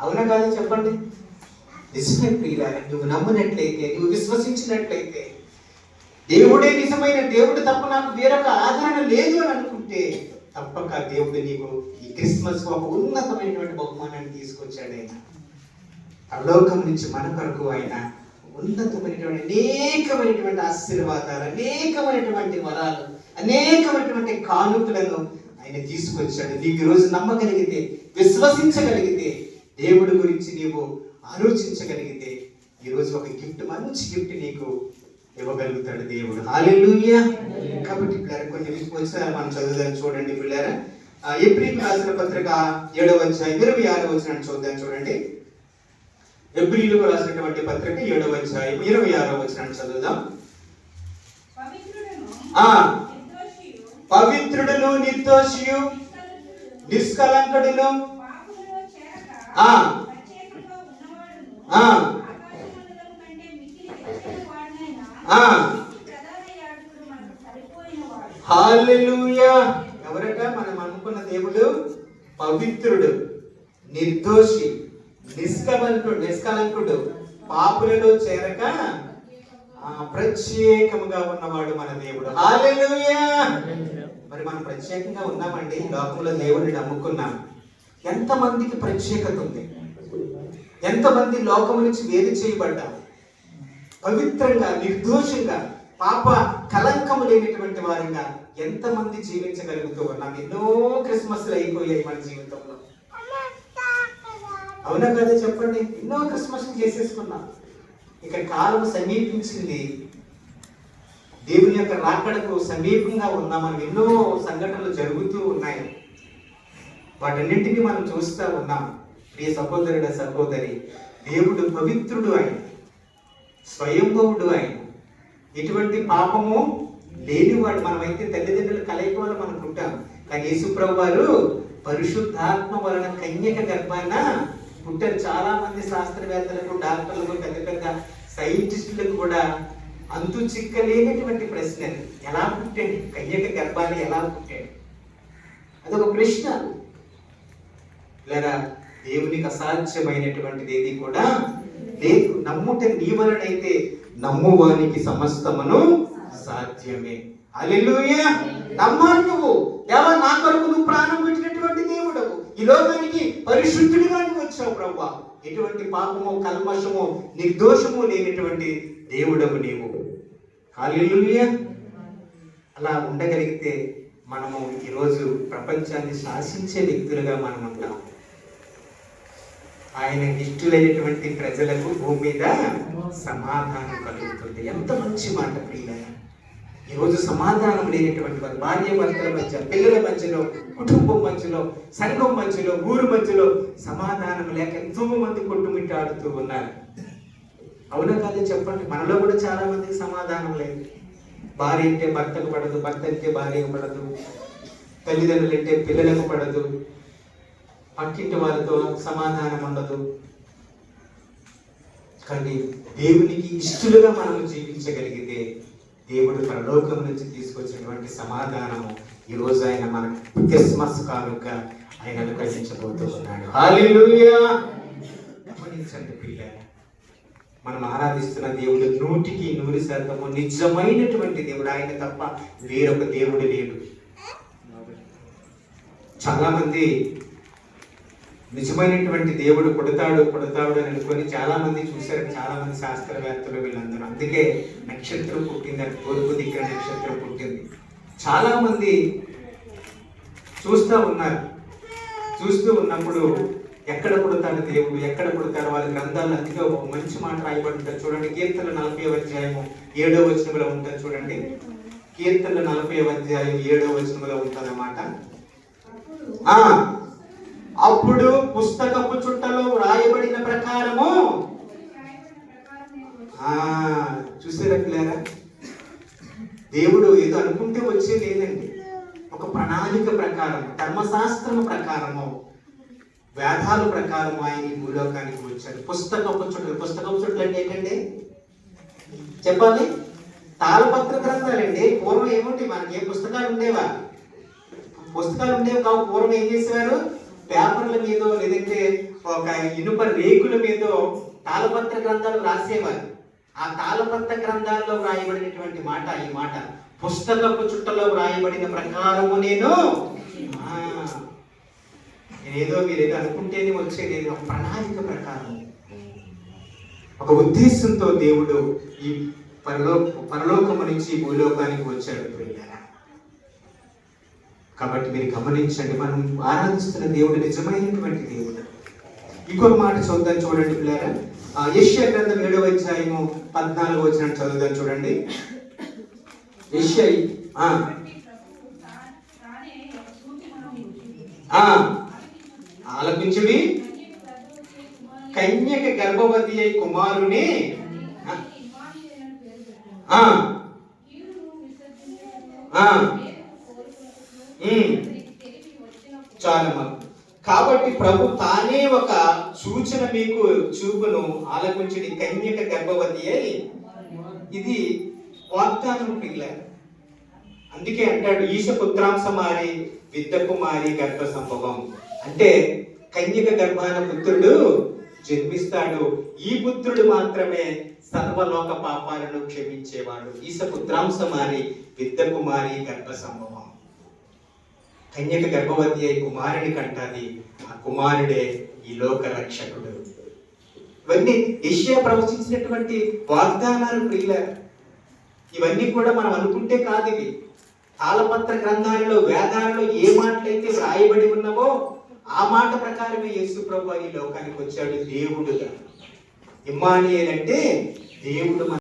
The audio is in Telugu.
అవునా కాదు చెప్పండి? నిజమే ప్రియులారా, నువ్వు నమ్మినట్లయితే, నువ్వు విశ్వసించినట్లయితే, దేవుడే నిజమైన దేవుడు తప్ప నాకు వేరొక ఆదరణ లేదు అని అనుకుంటే తప్పక దేవుడు నీకు ఈ క్రిస్మస్ ఒక ఉన్నతమైనటువంటి బహుమానాన్ని తీసుకొచ్చాడు. ఆయన పరలోకం నుంచి మన కొరకు ఆయన ఉన్నతమైనటువంటి అనేకమైనటువంటి ఆశీర్వాదాలు, అనేకమైనటువంటి వరాలు, అనేకమైనటువంటి కానుకలను ఆయన తీసుకొచ్చాడు. నీకు ఈరోజు నమ్మగలిగితే, విశ్వసించగలిగితే, దేవుడి గురించి నీవు ఆలోచించగలిగితే ఈరోజు ఒక గిఫ్ట్, మంచి గిఫ్ట్ నీకు ఇవ్వగలుగుతాడు దేవుడు. హల్లెలూయా. కాబట్టి పిల్లలు కొన్ని వచనాలు మనం చదువుదాం. చూడండి పిల్లలు, ఎబ్రీయులకు రాసిన పత్రిక 7వ అధ్యాయం 26వ వచనాన్ని చూద్దాం. చూడండి, ఎబ్రీయులకు రాసినటువంటి పత్రిక 7వ అధ్యాయం 26వ వచనాన్ని చదువుదాం. పవిత్రుడును నిర్దోషియు నిష్కలంకుడును హల్లెలూయా. ఎవరట? మనం అనుకున్న దేవుడు పవిత్రుడు, నిర్దోషి, నిష్కలంకుడు, పాపులలో చేరక ప్రత్యేకముగా ఉన్నవాడు మన దేవుడు. హల్లెలూయా. మరి మనం ప్రత్యేకంగా ఉన్నామండి. లోకంలో దేవుడిని నమ్ముకున్నాం. ఎంతమందికి ప్రత్యేకత ఉంది? ఎంతమంది లోకం నుంచి వేరు చేయబడ్డాం? పవిత్రంగా, నిర్దోషంగా, పాప కలంకము లేనటువంటి వారంగా ఎంతమంది జీవించగలుగుతూ ఉన్నాం? ఎన్నో క్రిస్మస్లు అయిపోయాయి మన జీవితంలో. అవునా కదా చెప్పండి? ఎన్నో క్రిస్మస్లు చేసేసుకున్నాం. ఇక కాలం సమీపించింది, దేవుని యొక్క రాకడకు సమీపంగా ఉన్నాం. మనం ఎన్నో సంఘటనలు జరుగుతూ ఉన్నాయి. వాటన్నింటినీ మనం చూస్తూ ఉన్నాం. ప్రియ సహోదరుడ, సహోదరి, దేవుడు పవిత్రుడు, ఆయన స్వయంభవుడు, ఆయన ఎటువంటి పాపము లేనివాడు. మనమైతే తల్లిదండ్రుల కలయిక వల్ల మనం పుట్టాం. కానీ యేసుప్రభు వారు పరిశుద్ధాత్మ వలన కన్యక గర్భాన పుట్టారు. చాలా మంది శాస్త్రవేత్తలకు, డాక్టర్లకు, పెద్ద పెద్ద సైంటిస్టులకు కూడా అంతు చిక్కలేనటువంటి ప్రశ్న, ఎలా పుట్టాడు? కన్యక గర్భాన్ని ఎలా పుట్టాడు? అదొక ప్రశ్న. లేదా దేవునికి అసాధ్యమైనటువంటిది ఏది కూడా లేదు. నమ్ముట నీ వలనైతే నమ్మువానికి సమస్తమును సాధ్యమే. హల్లెలూయా. నమ్మాలి నువ్వు. దేవా, నా కొరకు నువ్వు ప్రాణం పెట్టినటువంటి దేవుడవు. ఈ లోకానికి పరిశుద్ధుడిగా నువ్వు వచ్చావు ప్రభువా. ఎటువంటి పాపము, కల్మషము, నిర్దోషము లేనటువంటి దేవుడవు నీవు. హల్లెలూయా. అలా ఉండగలిగితే మనము ఈరోజు ప్రపంచాన్ని శాసించే వ్యక్తులుగా మనం ఉంటాం. ఆయన ఇష్టలైనటువంటి ప్రజలకు భూమి మీద సమాధానం కలుగుతుంది. ఎంత మంచి మాట ప్రియులారా. ఈరోజు సమాధానం లేనటువంటి వారు, భార్య భర్తల మధ్య, పిల్లల మధ్యలో, కుటుంబం మధ్యలో, సంఘం మధ్యలో, ఊరు మధ్యలో సమాధానం లేక ఎంతో మంది కొట్టుమిట్టాడుతూ ఉన్నారు. అవునా కాదు చెప్పండి? మనలో కూడా చాలా మందికి సమాధానం లేదు. భార్య అంటే భర్తకు పడదు, భర్త అంటే భార్యకు పడదు, తల్లిదండ్రులు అంటే పిల్లలకు పడదు, పక్కింటి వారితో సమాధానం ఉండదు. కానీ దేవునికి ఇష్టలుగా మనము జీవించగలిగితే దేవుడు పరలోకం నుంచి తీసుకొచ్చినటువంటి సమాధానము ఈరోజు ఆయన మనకు క్రిస్మస్ కానుక ఆయన అనుగ్రహించబోతూ ఉన్నాడు. హల్లెలూయా. గమనించండి పిల్లలు, మనం ఆరాధిస్తున్న దేవుడు 100% నిజమైనటువంటి దేవుడు. ఆయన తప్ప వేరొక దేవుడు లేడు. చాలా మంది నిజమైనటువంటి దేవుడు పుడతాడు అని అనుకొని చాలా మంది చూశారు. చాలా మంది శాస్త్రవేత్తలు వీళ్ళందరూ. అందుకే నక్షత్రం పుట్టింది, అది తూర్పు దిక్కున నక్షత్రం పుట్టింది. చాలా మంది చూస్తూ ఉన్నారు. చూస్తూ ఉన్నప్పుడు ఎక్కడ పుడతాడు దేవుడు, ఎక్కడ పుడతాడు? వాళ్ళ గ్రంథాలు అందుకే ఒక మంచి మాట రాయబడి ఉంటుంది. చూడండి, కీర్తనలు 40వ అధ్యాయము 7వ వచనంలో ఉంటుంది. చూడండి, కీర్తనలు 40వ అధ్యాయం 7వ వచనంలో ఉంటుంది అన్నమాట. అప్పుడు పుస్తకపు చుట్టలో రాయబడిన ప్రకారము, చూసేటట్లేరా? దేవుడు ఏదో అనుకుంటే వచ్చే లేదండి. ఒక ప్రణాళిక ప్రకారం, ధర్మశాస్త్రం ప్రకారము, వేదాల ప్రకారం ఆయన ఈ భూలోకానికి వచ్చారు. పుస్తకపు చుట్టలు అంటే ఏంటండి చెప్పాలి? తాళపత్ర గ్రంథాలండి. పూర్వం ఏముంటే మనకి ఏ పుస్తకాలు ఉండేవా? పుస్తకాలు ఉండేవి కావు. పూర్వం ఏం చేసేవారు? పేపర్ల మీదో లేదంటే ఒక ఇనుప రేకుల మీదో తాళపత్ర గ్రంథాలు రాసేవారు. ఆ తాళపత్ర గ్రంథాల్లో వ్రాయబడినటువంటి మాట ఈ మాట, పుస్తకపు చుట్టలో వ్రాయబడిన ప్రకారము నేను మీరేదో అనుకుంటేనే వచ్చేది, ఒక ప్రణాళిక ప్రకారం, ఒక ఉద్దేశంతో దేవుడు ఈ పరలోకము నుంచి భూలోకానికి వచ్చాడు పిల్లరా. కాబట్టి మీరు గమనించండి, మనం ఆరాధిస్తున్న దేవుడు నిజమైనటువంటి దేవుడు. ఇంకొక మాట చూద్దాం చూడండి పిల్లరా. యెషయా గ్రంథం 7వ అధ్యాయము 14వ వచనం చదువుదాం చూడండి. యెషయా ఆలపించుడి, కన్యక గర్భవతి అయి కుమారుని చాలమ్మా. కాబట్టి ప్రభు తానే ఒక సూచన మీకు చూపును, ఆలపించుడి, కన్యక గర్భవతి అయి. ఇది వాగ్దానం పిల్లలు. అందుకే అంటాడు ఈశ పుత్రాంశమారి విద్దకుమారి గర్భ సంభవం. అంటే కన్యక గర్భాన పుత్రుడు జన్మిస్తాడు. ఈ పుత్రుడు మాత్రమే సర్వలోక పాపాలను క్షమించేవాడు. ఈశ పుత్రాంశమారి విద్దకుమారి గర్భ సంభవం. కన్యక గర్భవతి అయి కుమారుని కంటాది. ఆ కుమారుడే ఈ లోక రక్షకుడు. ఇవన్నీ యెషయా ప్రవచించినటువంటి వాగ్దానాలు ప్రియులారా. ఇవన్నీ కూడా మనం అనుకుంటే కాదు. ఇవి తాళపత్ర గ్రంథాలలో వేదాలలో ఏ మాటలైతే వ్రాయబడి ఉన్నవో ఆ మాట ప్రకారమే యేసు ప్రభు ఈ లోకానికి వచ్చాడు దేవుడుగా. ఇమ్మానుయేల్ అంటే దేవుడు.